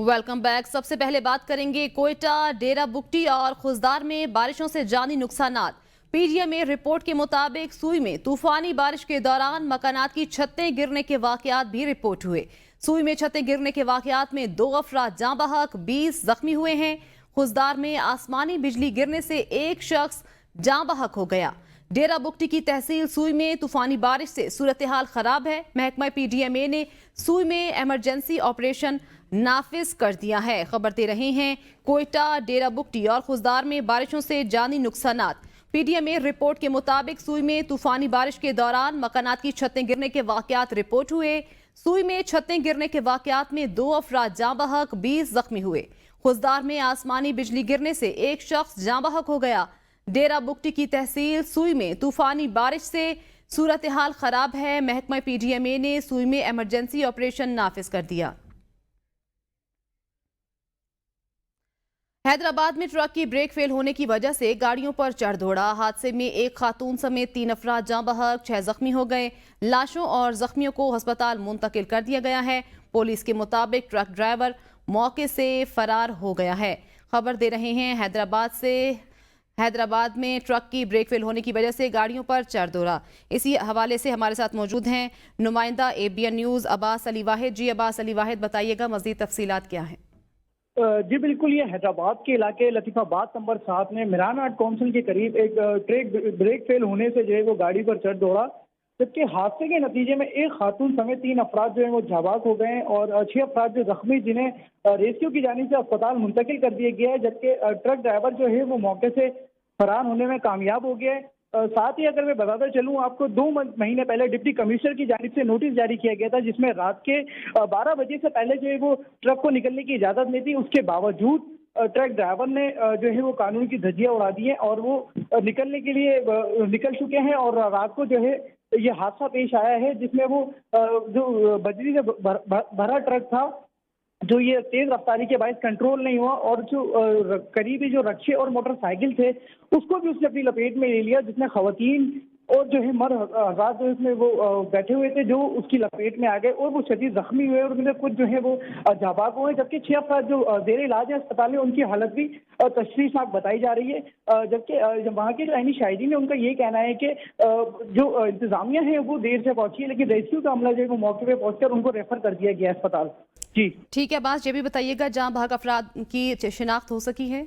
Welcome back. سب سے پہلے بات کریں گے کوئٹہ، ڈیرہ بگٹی اور خزدار میں بارشوں سے جانی نقصانات۔ پی ڈی ایم اے رپورٹ کے مطابق سوئی میں طوفانی بارش کے دوران مکانات کی چھتیں گرنے کے واقعات بھی رپورٹ ہوئے۔ سوئی میں چھتیں گرنے کے واقعات میں 2 افراد جاں بحق، 20 زخمی ہوئے ہیں۔ خزدار میں آسمانی بجلی گرنے سے 1 شخص جاں بحق ہو گیا۔ ڈیرہ بگٹی کی تحصیل سوئی میں طوفانی بارش سے صورتحال خراب ہے۔ محکمہ پی ڈی ایم اے نے سوئی میں ایمرجنسی آپریشن نافذ کر دیا ہے۔ خبر دے رہے ہیں کوئٹہ، ڈیرہ بگٹی اور خزدار میں بارشوں سے جانی نقصانات۔ پی ڈی ایم اے رپورٹ کے مطابق سوئی میں طوفانی بارش کے دوران مکانات کی چھتیں گرنے کے واقعات رپورٹ ہوئے۔ سوئی میں چھتیں گرنے کے واقعات میں 2 افراد جاں بحق، 20 زخمی ہوئے۔ خزدار میں آسمانی بجلی گرنے سے 1 شخص جاں بحق ہو گیا۔ ڈیرہ بگٹی کی تحصیل سوئی میں طوفانی بارش سے صورتحال خراب ہے۔ محکمہ پی ڈی ایم اے نے سوئی میں ایمرجنسی آپریشن نافذ کر دیا۔ حیدرآباد میں ٹرک کی بریک فیل ہونے کی وجہ سے گاڑیوں پر چڑھ دوڑا۔ حادثے میں 1 خاتون سمیت 3 افراد جاں بحق، 6 زخمی ہو گئے۔ لاشوں اور زخمیوں کو ہسپتال منتقل کر دیا گیا ہے۔ پولیس کے مطابق ٹرک ڈرائیور موقع سے فرار ہو گیا ہے۔ خبر دے رہے ہیں حیدرآباد میں ٹرک کی بریک فیل ہونے کی وجہ سے گاڑیوں پر چڑھ دوڑا۔ اسی حوالے سے ہمارے ساتھ موجود ہیں نمائندہ اے بی این نیوز عباس علی واحد۔ جی عباس علی واحد، بتائیے گا مزید تفصیلات کیا ہیں؟ جی بالکل، یہ حیدرآباد کے علاقے لطیف آباد نمبر 7 میں میران آرٹ کونسل کے قریب ایک ٹرک بریک فیل ہونے سے جو ہے وہ گاڑی پر چڑھ دوڑا، جبکہ حادثے کے نتیجے میں 1 خاتون سمیت 3 افراد جو ہیں وہ جاں بحق ہو گئے ہیں اور 6 افراد جو زخمی جنہیں ریسکیو کی جانب سے اسپتال منتقل کر دیا گیا ہے، جبکہ ٹرک ڈرائیور جو ہے وہ موقع سے فرار ہونے میں کامیاب ہو گیا ہے۔ ساتھ ہی اگر میں بتاتا چلوں آپ کو، 2 مہینے پہلے ڈپٹی کمشنر کی جانب سے نوٹس جاری کیا گیا تھا، جس میں رات کے 12 بجے سے پہلے جو ہے وہ ٹرک کو نکلنے کی اجازت نہیں تھی۔ اس کے باوجود ٹرک ڈرائیور نے جو ہے وہ قانون کی دھجیاں اڑا دی ہیں اور وہ نکلنے کے لیے نکل چکے ہیں، اور رات کو جو ہے یہ حادثہ پیش آیا ہے، جس میں وہ جو بجری سے بھرا ٹرک تھا، جو یہ تیز رفتاری کے باعث کنٹرول نہیں ہوا، اور جو قریبی جو رکشے اور موٹر سائیکل تھے اس کو بھی اس نے اپنی لپیٹ میں لے لیا، جس میں خواتین اور جو ہے مرد حضرات جو اس میں وہ بیٹھے ہوئے تھے جو اس کی لپیٹ میں آ گئے اور وہ شدید زخمی ہوئے، اور ان میں کچھ جو ہے وہ جاں بحق ہوئے، جبکہ 6 افراد جو زیر علاج ہے اسپتال میں، ان کی حالت بھی تشویشناک بتائی جا رہی ہے۔ جبکہ وہاں کے جو عینی شاہدین ہیں ان کا یہ کہنا ہے کہ جو انتظامیہ ہے وہ دیر سے پہنچی ہے، لیکن ریسکیو کا عملہ جو ہے وہ موقع پہ پہنچ کر ان کو ریفر کر دیا گیا اسپتال۔ جی ٹھیک ہے عباس، یہ بھی بتائیے گا جاں بحق افراد کی شناخت ہو سکی ہے؟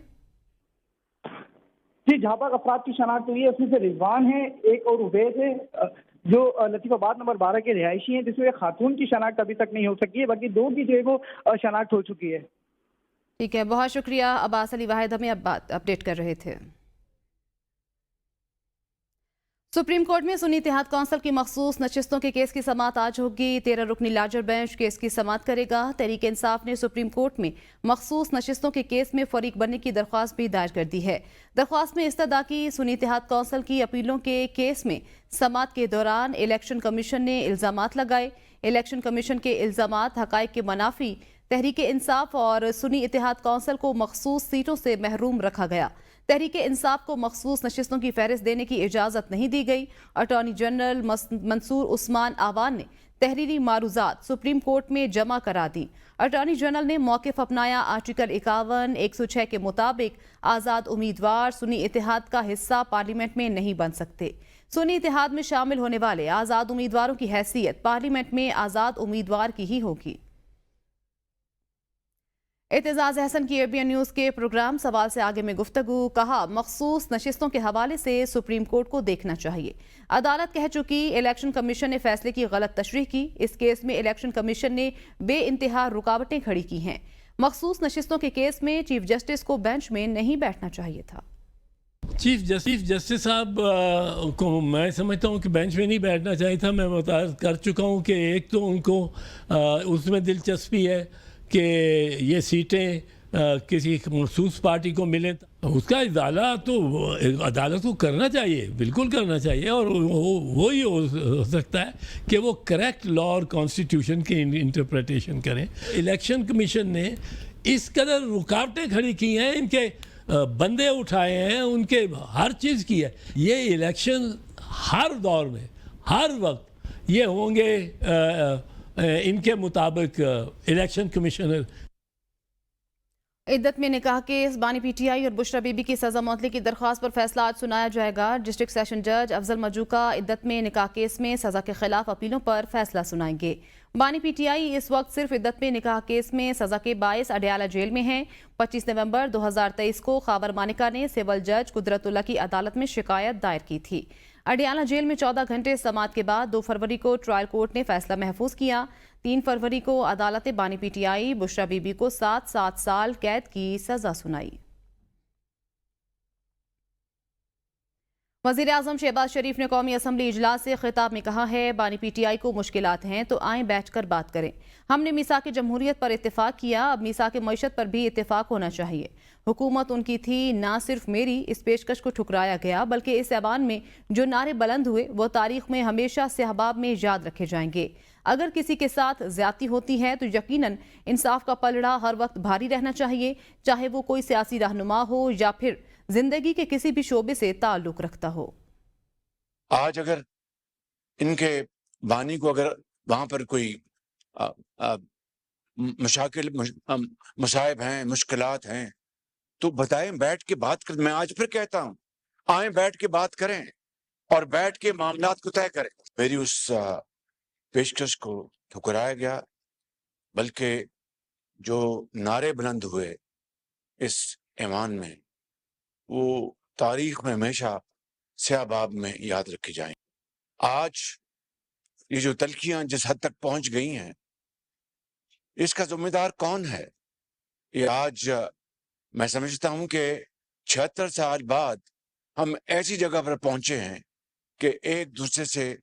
جی، جاں بحق افراد کی شناخت ہوئی ہے، اس میں سے رضوان ہے، ایک اور عبید ہے جو لطیف آباد نمبر 12 کے رہائشی ہیں، جس میں ایک خاتون کی شناخت ابھی تک نہیں ہو سکی ہے، باقی 2 کی جو ہے وہ شناخت ہو چکی ہے۔ ٹھیک ہے، بہت شکریہ عباس علی واحد، ہمیں اب اپڈیٹ کر رہے تھے۔ سپریم کورٹ میں سنی اتحاد کونسل کی مخصوص نشستوں کے کیس کی سماعت آج ہوگی۔ 13 رکنی لارجر بینچ کیس کی سماعت کرے گا۔ تحریک انصاف نے سپریم کورٹ میں مخصوص نشستوں کے کیس میں فریق بننے کی درخواست بھی دائر کر دی ہے۔ درخواست میں استدعا کی سنی اتحاد کونسل کی اپیلوں کے کیس میں سماعت کے دوران الیکشن کمیشن نے الزامات لگائے۔ الیکشن کمیشن کے الزامات حقائق کے منافی، تحریک انصاف اور سنی اتحاد کونسل کو مخصوص سیٹوں سے محروم رکھا گیا۔ تحریک انصاف کو مخصوص نشستوں کی فہرست دینے کی اجازت نہیں دی گئی۔ اٹارنی جنرل منصور عثمان آوان نے تحریری معروضات سپریم کورٹ میں جمع کرا دی۔ اٹارنی جنرل نے موقف اپنایا۔ آرٹیکل 51 106 کے مطابق آزاد امیدوار سنی اتحاد کا حصہ پارلیمنٹ میں نہیں بن سکتے۔ سنی اتحاد میں شامل ہونے والے آزاد امیدواروں کی حیثیت پارلیمنٹ میں آزاد امیدوار کی ہی ہوگی۔ اعتزاز احسن کی اے بی این نیوز کے پروگرام سوال سے آگے میں گفتگو، کہا مخصوص نشستوں کے حوالے سے سپریم کورٹ کو دیکھنا چاہیے۔ عدالت کہہ چکی الیکشن کمیشن نے فیصلے کی غلط تشریح کی۔ اس کیس میں الیکشن کمیشن نے بے انتہا رکاوٹیں کھڑی کی ہیں۔ مخصوص نشستوں کے کیس میں چیف جسٹس کو بینچ میں نہیں بیٹھنا چاہیے تھا۔ چیف جسٹس صاحب کو میں سمجھتا ہوں کہ بینچ میں نہیں بیٹھنا چاہیے تھا۔ میں متعارف کر چکا ہوں کہ ایک تو ان کو اس میں دلچسپی ہے کہ یہ سیٹیں کسی مخصوص پارٹی کو ملیں، اس کا ازالہ تو عدالت کو کرنا چاہیے، بالکل کرنا چاہیے، اور وہی ہو سکتا ہے کہ وہ کریکٹ لا اور کانسٹیٹیوشن کی انٹرپریٹیشن کریں۔ الیکشن کمیشن نے اس قدر رکاوٹیں کھڑی کی ہیں، ان کے بندے اٹھائے ہیں، ان کے ہر چیز کی ہے۔ یہ الیکشن ہر دور میں ہر وقت یہ ہوں گے ان کے مطابق الیکشن کمیشنر عدت میں نکاح کیس بانی پی ٹی آئی اور بشرا بی بی کی سزا معطلی کی درخواست پر فیصلہ آج سنایا جائے گا۔ ڈسٹرکٹ سیشن جج افضل مجوکا عدت میں نکاح کیس میں سزا کے خلاف اپیلوں پر فیصلہ سنائیں گے۔ بانی پی ٹی آئی اس وقت صرف عدت میں نکاح کیس میں سزا کے باعث اڈیالہ جیل میں ہیں۔ 25 نومبر 2023 کو خاور مانکا نے سول جج قدرت اللہ کی عدالت میں شکایت دائر کی تھی۔ اڈیالہ جیل میں 14 گھنٹے سماعت کے بعد 2 فروری کو ٹرائل کورٹ نے فیصلہ محفوظ کیا۔ 3 فروری کو عدالت بانی P T I Bushra be be کو 7 سال قید کی سزا سنائی۔ وزیر اعظم شہباز شریف نے قومی اسمبلی اجلاس سے خطاب میں کہا ہے، بانی پی ٹی آئی کو مشکلات ہیں تو آئیں بیٹھ کر بات کریں۔ ہم نے میثاق جمہوریت پر اتفاق کیا، اب میثاق معیشت پر بھی اتفاق ہونا چاہیے۔ حکومت ان کی تھی، نہ صرف میری اس پیشکش کو ٹھکرایا گیا بلکہ اس ایوان میں جو نعرے بلند ہوئے وہ تاریخ میں ہمیشہ صحباب میں یاد رکھے جائیں گے۔ اگر کسی کے ساتھ زیادتی ہوتی ہے تو یقیناً انصاف کا پلڑا ہر وقت بھاری رہنا چاہیے، چاہے وہ کوئی سیاسی رہنما ہو یا پھر زندگی کے کسی بھی شعبے سے تعلق رکھتا ہو۔ آج اگر ان کے بانی کو اگر وہاں پر کوئی مشاکل مصائب ہیں، مشکلات ہیں تو بتائیں، بیٹھ کے بات کریں۔ میں آج پھر کہتا ہوں، آئیں بیٹھ کے بات کریں اور بیٹھ کے معاملات کو طے کریں۔ میری اس پیشکش کو ٹھکرایا گیا بلکہ جو نعرے بلند ہوئے اس ایوان میں وہ تاریخ میں ہمیشہ سیاہ باب میں یاد رکھی جائیں۔ آج یہ جو تلخیاں جس حد تک پہنچ گئی ہیں، اس کا ذمہ دار کون ہے؟ یہ آج میں سمجھتا ہوں کہ 76 سال بعد ہم ایسی جگہ پر پہنچے ہیں کہ ایک دوسرے سے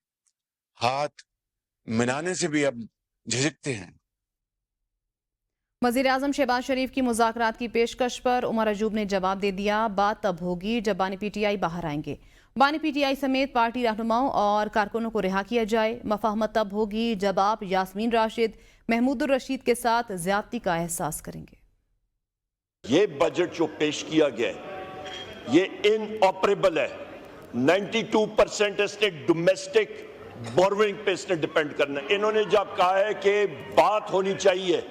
ہاتھ ملانے سے بھی اب جھجکتے ہیں۔ وزیر اعظم شہباز شریف کی مذاکرات کی پیشکش پر عمر ایوب نے جواب دے دیا، بات تب ہوگی جب بانی پی ٹی آئی باہر آئیں گے۔ بانی پی ٹی آئی سمیت پارٹی رہنماؤں اور کارکنوں کو رہا کیا جائے۔ مفاہمت تب ہوگی جب آپ یاسمین راشد، محمود الرشید کے ساتھ زیادتی کا احساس کریں گے۔ یہ بجٹ جو پیش کیا گیا ہے یہ ان آپریبل ہے۔ 92% اس نے ڈومیسٹک بوروئنگ پہ اس نے ڈیپینڈ کرنا ہے۔ انہوں نے جب کہا ہے کہ بات ہونی چاہیے،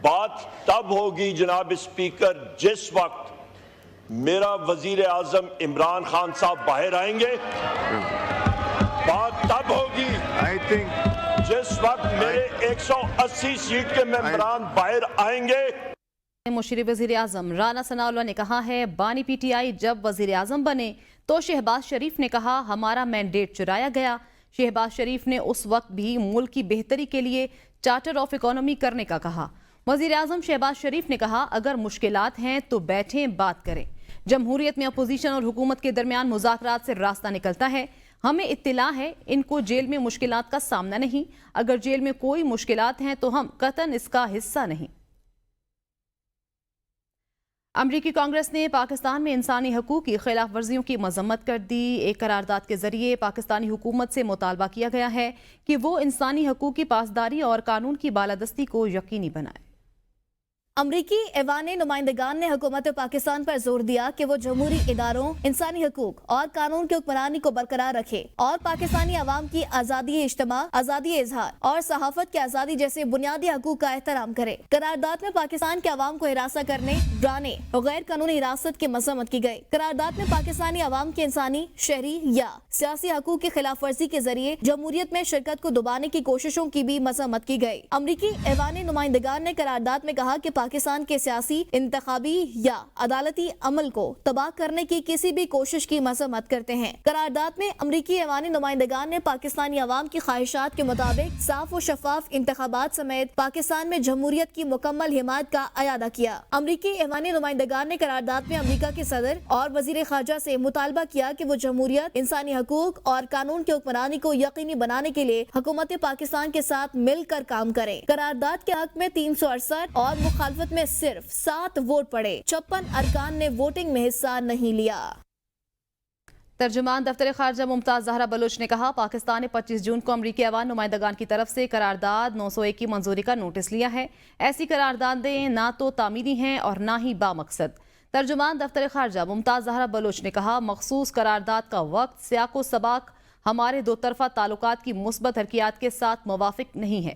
بات تب ہوگی جناب اسپیکر جس وقت میرا وزیر اعظم عمران خان صاحب باہر آئیں گے۔ بات تب ہوگی جس وقت میرے 180 سیٹ کے ممبران باہر آئیں گے۔ مشیر وزیر اعظم رانا ثناء اللہ نے کہا ہے، بانی پی ٹی آئی جب وزیر اعظم بنے تو شہباز شریف نے کہا ہمارا مینڈیٹ چرایا گیا۔ شہباز شریف نے اس وقت بھی ملک کی بہتری کے لیے چارٹر آف اکانومی کرنے کا کہا۔ وزیر اعظم شہباز شریف نے کہا اگر مشکلات ہیں تو بیٹھیں بات کریں۔ جمہوریت میں اپوزیشن اور حکومت کے درمیان مذاکرات سے راستہ نکلتا ہے۔ ہمیں اطلاع ہے ان کو جیل میں مشکلات کا سامنا نہیں، اگر جیل میں کوئی مشکلات ہیں تو ہم قطعاً اس کا حصہ نہیں۔ امریکی کانگریس نے پاکستان میں انسانی حقوق کی خلاف ورزیوں کی مذمت کر دی۔ ایک قرارداد کے ذریعے پاکستانی حکومت سے مطالبہ کیا گیا ہے کہ وہ انسانی حقوق کی پاسداری اور قانون کی بالادستی کو یقینی بنائے۔ امریکی ایوان نمائندگان نے حکومت پاکستان پر زور دیا کہ وہ جمہوری اداروں، انسانی حقوق اور قانون کی حکمرانی کو برقرار رکھے اور پاکستانی عوام کی آزادی اجتماع، آزادی اظہار اور صحافت کی آزادی جیسے بنیادی حقوق کا احترام کرے۔ قرارداد میں پاکستان کے عوام کو ہراساں کرنے، ڈرانے اور غیر قانونی حراست کی مذمت کی گئی۔ قرارداد میں پاکستانی عوام کے انسانی، شہری یا سیاسی حقوق کی خلاف ورزی کے ذریعے جمہوریت میں شرکت کو دبانے کی کوششوں کی بھی مذمت کی گئی۔ امریکی ایوان نمائندگان نے قرارداد میں کہا کہ پاکستان کے سیاسی، انتخابی یا عدالتی عمل کو تباہ کرنے کی کسی بھی کوشش کی مذمت کرتے ہیں۔ قرارداد میں امریکی ایوان نمائندگان نے پاکستانی عوام کی خواہشات کے مطابق صاف و شفاف انتخابات سمیت پاکستان میں جمہوریت کی مکمل حمایت کا اعادہ کیا۔ امریکی ایوان نمائندگان نے قرارداد میں امریکہ کے صدر اور وزیر خارجہ سے مطالبہ کیا کہ وہ جمہوریت، انسانی حقوق اور قانون کی حکمرانی کو یقینی بنانے کے لیے حکومت پاکستان کے ساتھ مل کر کام کرے۔ قرارداد کے حق میں 368 اور مخالفت میں صرف 7 ووٹ پڑے۔ 56 ارکان نے ووٹنگ میں حصہ نہیں لیا۔ ترجمان دفتر خارجہ ممتاز زہرا بلوچ نے کہا پاکستان نے 25 جون کو امریکی ایوان نمائندگان کی طرف سے قرارداد 901 کی منظوری کا نوٹس لیا ہے۔ ایسی قراردادیں نہ تو تعمیری ہیں اور نہ ہی بامقصد۔ ترجمان دفتر خارجہ ممتاز زہرا بلوچ نے کہا مخصوص قرارداد کا وقت سیاق و سباق ہمارے دو طرفہ تعلقات کی مثبت حرکیات کے ساتھ موافق نہیں ہے۔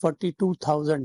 42,000